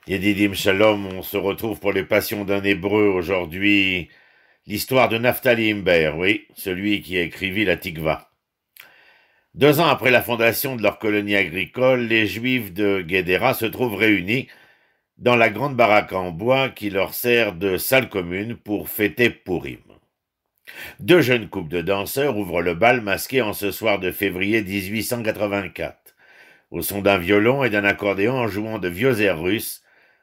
Yedidim Shalom, on se retrouve pour les passions d'un Hébreu aujourd'hui. L'histoire de Naphtali Imber, oui, celui qui écrivit la Tikva. 2 ans après la fondation de leur colonie agricole, les Juifs de Guédéra se trouvent réunis dans la grande baraque en bois qui leur sert de salle commune pour fêter Purim. 2 jeunes couples de danseurs ouvrent le bal masqué en ce soir de février 1884. Au son d'un violon et d'un accordéon en jouant de vieux airs russes,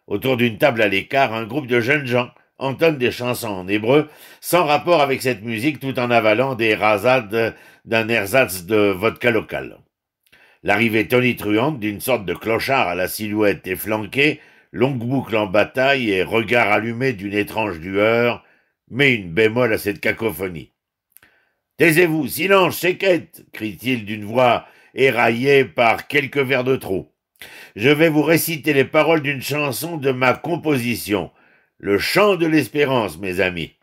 autour d'une table à l'écart, un groupe de jeunes gens entonnent des chansons en hébreu sans rapport avec cette musique tout en avalant des rasades d'un ersatz de vodka local. L'arrivée tonitruante d'une sorte de clochard à la silhouette efflanquée, longue boucle en bataille et regard allumé d'une étrange lueur, met une bémol à cette cacophonie. « Taisez-vous, silence, séquette !» crie-t-il d'une voix éraillée par quelques vers de trop. « Je vais vous réciter les paroles d'une chanson de ma composition, le chant de l'espérance, mes amis. »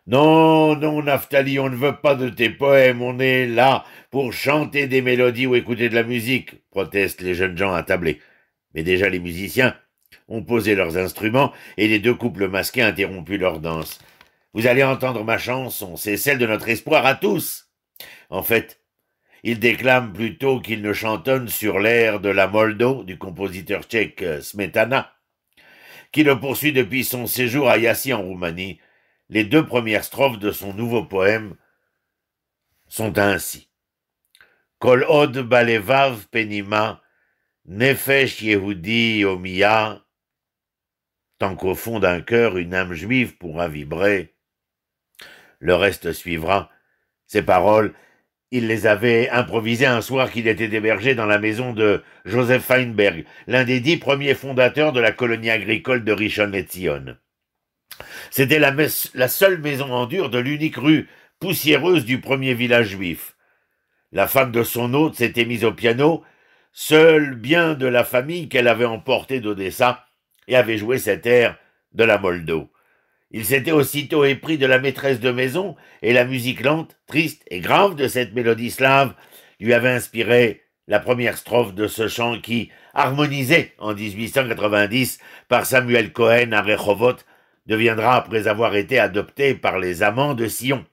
« Non, non, Naphtali, on ne veut pas de tes poèmes, on est là pour chanter des mélodies ou écouter de la musique, protestent les jeunes gens attablés. Mais déjà les musiciens ont posé leurs instruments et les 2 couples masqués interrompu leur danse. Vous allez entendre ma chanson, c'est celle de notre espoir à tous. En fait, ils déclament plutôt qu'ils ne chantonnent sur l'air de la Moldo du compositeur tchèque Smetana, qui le poursuit depuis son séjour à Iași en Roumanie. Les 2 premières strophes de son nouveau poème sont ainsi. Kol od balevav penima, nefesh yehudi omia, tant qu'au fond d'un cœur une âme juive pourra vibrer. Le reste suivra. Ces paroles, il les avait improvisées un soir qu'il était hébergé dans la maison de Joseph Feinberg, l'un des 10 premiers fondateurs de la colonie agricole de Rishon LeZion. C'était la seule maison en dur de l'unique rue poussiéreuse du premier village juif. La femme de son hôte s'était mise au piano, seul bien de la famille qu'elle avait emporté d'Odessa, et avait joué cet air de la Moldo. Il s'était aussitôt épris de la maîtresse de maison, et la musique lente, triste et grave de cette mélodie slave lui avait inspiré la première strophe de ce chant qui, harmonisé en 1890 par Samuel Cohen à Rehovot, deviendra, après avoir été adopté par les amants de Sion,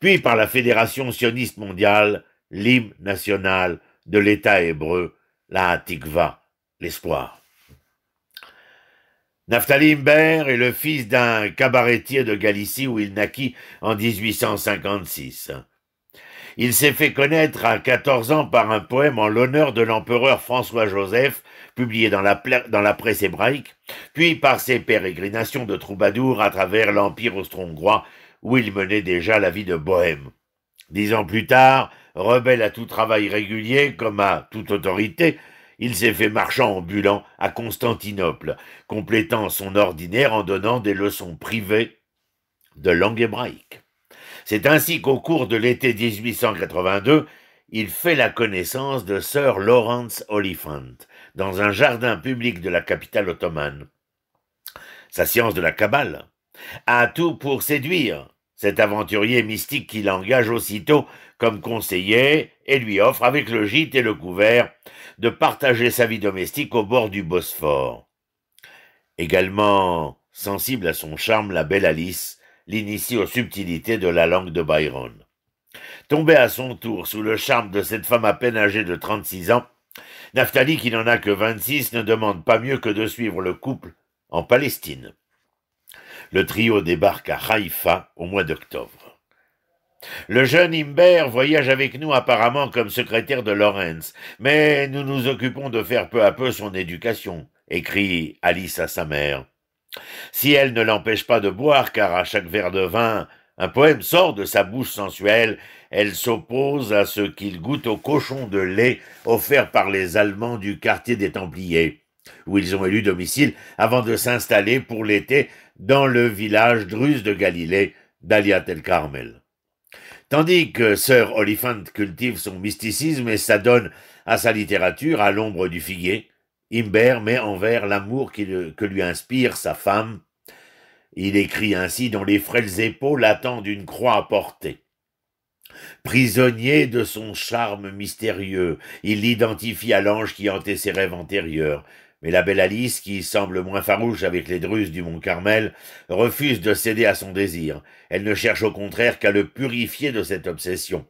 puis par la Fédération sioniste mondiale, l'hymne national de l'État hébreu, la Tikva, l'espoir. Naphtali Imber est le fils d'un cabaretier de Galicie où il naquit en 1856. Il s'est fait connaître à 14 ans par un poème en l'honneur de l'empereur François-Joseph, publié dans la presse hébraïque, puis par ses pérégrinations de troubadour à travers l'Empire austro-hongrois, où il menait déjà la vie de bohème. 10 ans plus tard, rebelle à tout travail régulier comme à toute autorité, il s'est fait marchand ambulant à Constantinople, complétant son ordinaire en donnant des leçons privées de langue hébraïque. C'est ainsi qu'au cours de l'été 1882, il fait la connaissance de Sir Lawrence Oliphant, dans un jardin public de la capitale ottomane. Sa science de la Kabbale a tout pour séduire cet aventurier mystique qui l'engage aussitôt comme conseiller et lui offre, avec le gîte et le couvert, de partager sa vie domestique au bord du Bosphore. Également sensible à son charme, la belle Alice l'initie aux subtilités de la langue de Byron. Tombé à son tour sous le charme de cette femme à peine âgée de 36 ans, Naphtali, qui n'en a que 26, ne demande pas mieux que de suivre le couple en Palestine. Le trio débarque à Haïfa au mois d'octobre. Le jeune Imber voyage avec nous apparemment comme secrétaire de Lawrence, mais nous nous occupons de faire peu à peu son éducation, écrit Alice à sa mère. Si elle ne l'empêche pas de boire, car à chaque verre de vin, un poème sort de sa bouche sensuelle, elle s'oppose à ce qu'il goûte au cochon de lait offert par les Allemands du quartier des Templiers, où ils ont élu domicile avant de s'installer pour l'été dans le village druze de Galilée, d'Aliat el-Carmel. Tandis que Sir Oliphant cultive son mysticisme et s'adonne à sa littérature à l'ombre du figuier, Imber met en vers l'amour que lui inspire sa femme. Il écrit ainsi dont les frêles épaules attendent une croix à porter. Prisonnier de son charme mystérieux, il l'identifie à l'ange qui hantait ses rêves antérieurs. Mais la belle Alice, qui semble moins farouche avec les Druzes du Mont Carmel, refuse de céder à son désir. Elle ne cherche au contraire qu'à le purifier de cette obsession.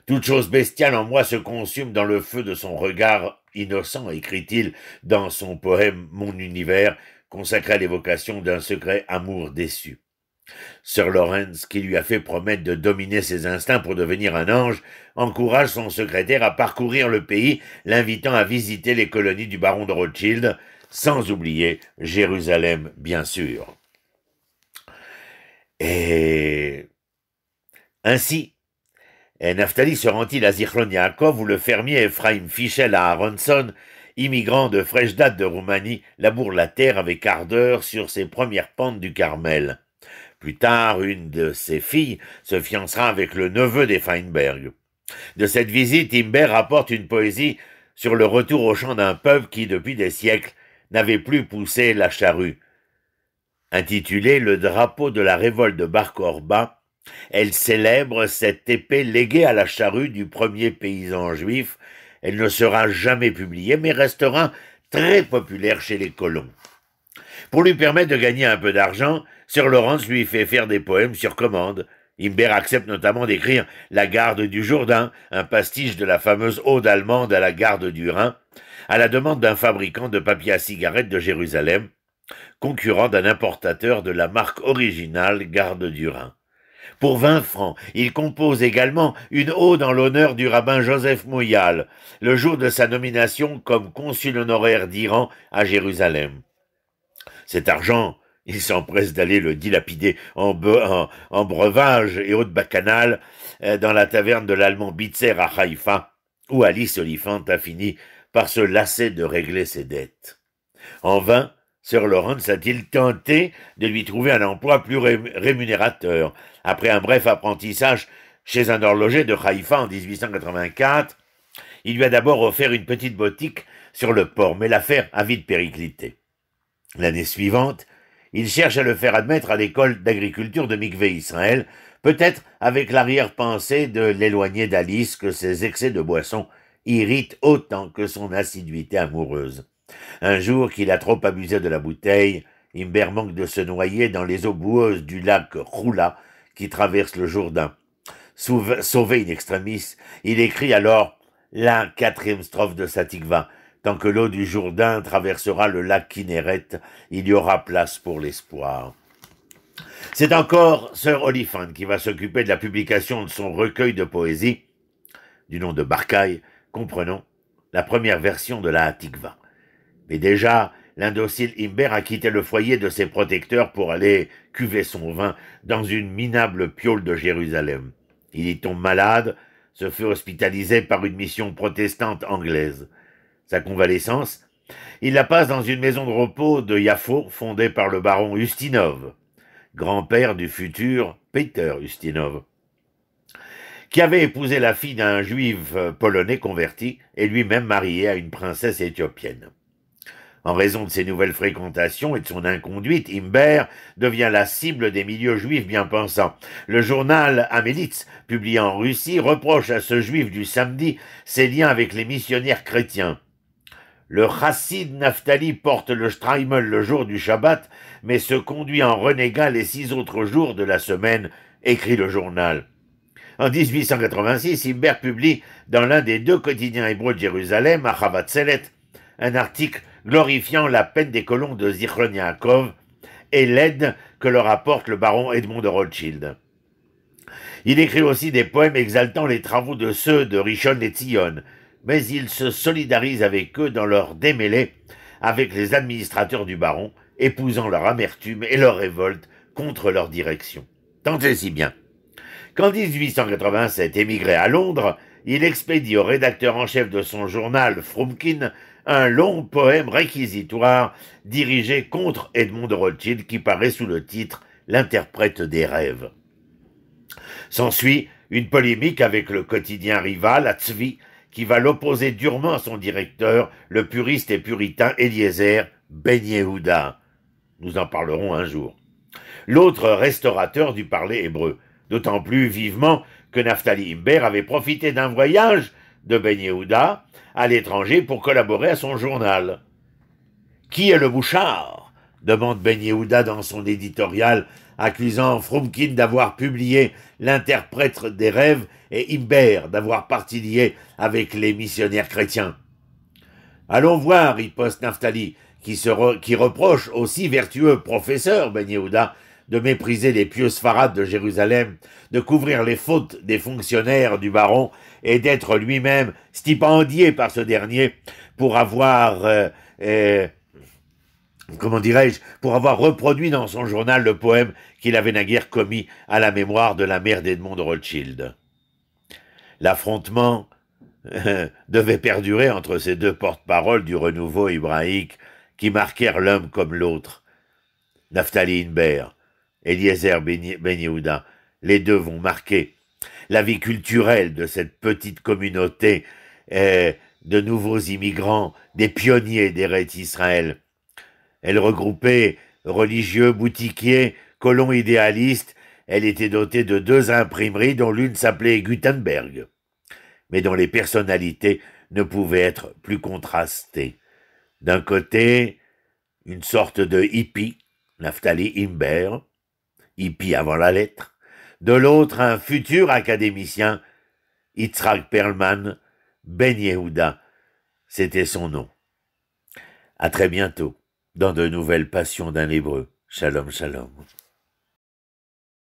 Toute chose bestiale en moi se consume dans le feu de son regard innocent, écrit-il dans son poème Mon univers, consacré à l'évocation d'un secret amour déçu. Sir Lawrence, qui lui a fait promettre de dominer ses instincts pour devenir un ange, encourage son secrétaire à parcourir le pays, l'invitant à visiter les colonies du baron de Rothschild, sans oublier Jérusalem, bien sûr. Et ainsi, Naphtali se rend-il à Zichron Yaakov, où le fermier Ephraim Fischel Aharonson, immigrant de fraîche date de Roumanie, laboure la terre avec ardeur sur ses premières pentes du Carmel. Plus tard, une de ses filles se fiancera avec le neveu des Feinberg. De cette visite, Imbert rapporte une poésie sur le retour au champ d'un peuple qui, depuis des siècles, n'avait plus poussé la charrue. Intitulée « Le drapeau de la révolte de Bar Korba », elle célèbre cette épée léguée à la charrue du premier paysan juif. Elle ne sera jamais publiée, mais restera très populaire chez les colons. Pour lui permettre de gagner un peu d'argent, Sir Lawrence lui fait faire des poèmes sur commande. Imbert accepte notamment d'écrire La garde du Jourdain, un pastiche de la fameuse ode allemande à la garde du Rhin, à la demande d'un fabricant de papier à cigarettes de Jérusalem, concurrent d'un importateur de la marque originale Garde du Rhin. Pour 20 francs, il compose également une ode en l'honneur du rabbin Joseph Moyal, le jour de sa nomination comme consul honoraire d'Iran à Jérusalem. Cet argent, il s'empresse d'aller le dilapider en breuvage et eau de bacchanal dans la taverne de l'allemand Bitzer à Haïfa, où Alice Oliphant a fini par se lasser de régler ses dettes. En vain, Sir Lawrence a-t-il tenté de lui trouver un emploi plus rémunérateur. Après un bref apprentissage chez un horloger de Haïfa en 1884, il lui a d'abord offert une petite boutique sur le port, mais l'affaire a vite périclité. L'année suivante, il cherche à le faire admettre à l'école d'agriculture de Mikvé Israël, peut-être avec l'arrière-pensée de l'éloigner d'Alice que ses excès de boisson irritent autant que son assiduité amoureuse. Un jour qu'il a trop abusé de la bouteille, Imbert manque de se noyer dans les eaux boueuses du lac Roula qui traverse le Jourdain. Sauvé in extremis, il écrit alors la 4e strophe de sa Tikva. Tant que l'eau du Jourdain traversera le lac Kinneret, il y aura place pour l'espoir. C'est encore Sir Oliphant qui va s'occuper de la publication de son recueil de poésie, du nom de Barcaï, comprenant la première version de la Tikva. Mais déjà, l'indocile Imbert a quitté le foyer de ses protecteurs pour aller cuver son vin dans une minable piaule de Jérusalem. Il y tombe malade, se fait hospitaliser par une mission protestante anglaise. Sa convalescence, il la passe dans une maison de repos de Yafo fondée par le baron Ustinov, grand-père du futur Peter Ustinov, qui avait épousé la fille d'un juif polonais converti et lui-même marié à une princesse éthiopienne. En raison de ses nouvelles fréquentations et de son inconduite, Imbert devient la cible des milieux juifs bien pensants. Le journal Amelitz, publié en Russie, reproche à ce juif du samedi ses liens avec les missionnaires chrétiens. Le chassid Naphtali porte le streimel le jour du Shabbat, mais se conduit en renégat les 6 autres jours de la semaine, écrit le journal. En 1886, Imbert publie dans l'un des 2 quotidiens hébreux de Jérusalem, à Chavatzelet, un article glorifiant la peine des colons de Zichron Yaakov et l'aide que leur apporte le baron Edmond de Rothschild. Il écrit aussi des poèmes exaltant les travaux de ceux de Rishon LeZion, mais il se solidarise avec eux dans leur démêlé avec les administrateurs du baron, épousant leur amertume et leur révolte contre leur direction. Tant et si bien qu'en 1887, émigré à Londres, il expédie au rédacteur en chef de son journal, Frumkin, un long poème réquisitoire dirigé contre Edmond de Rothschild qui paraît sous le titre « L'interprète des rêves ». S'ensuit une polémique avec le quotidien rival, Atzvi, qui va l'opposer durement à son directeur, le puriste et puritain Eliezer Ben Yehuda. Nous en parlerons un jour. L'autre restaurateur du parler hébreu, d'autant plus vivement que Naphtali Imbert avait profité d'un voyage de Ben Yehuda à l'étranger pour collaborer à son journal. Qui est le bouchard? Demande Ben Yehuda dans son éditorial, accusant Frumkin d'avoir publié L'interprète des rêves et Imbert d'avoir partie liée avec les missionnaires chrétiens. Allons voir, riposte Naphtali, qui reproche au si vertueux professeur Ben Yehuda de mépriser les pieux sfarades de Jérusalem, de couvrir les fautes des fonctionnaires du baron et d'être lui-même stipendié par ce dernier pour avoir, pour avoir reproduit dans son journal le poème qu'il avait naguère commis à la mémoire de la mère d'Edmond de Rothschild. L'affrontement devait perdurer entre ces deux porte-paroles du renouveau hébraïque qui marquèrent l'un comme l'autre. Naphtali Imbert, Eliezer Ben Yehuda, les deux vont marquer la vie culturelle de cette petite communauté de nouveaux immigrants, des pionniers d'Eretz Israël. Elle regroupait religieux, boutiquiers, colons idéalistes. Elle était dotée de 2 imprimeries dont l'une s'appelait Gutenberg, mais dont les personnalités ne pouvaient être plus contrastées. D'un côté, une sorte de hippie, Naphtali Imbert, hippie avant la lettre. De l'autre, un futur académicien, Yitzhak Perlman, Ben Yehuda, c'était son nom. À très bientôt, dans de nouvelles passions d'un Hébreu. Shalom, shalom.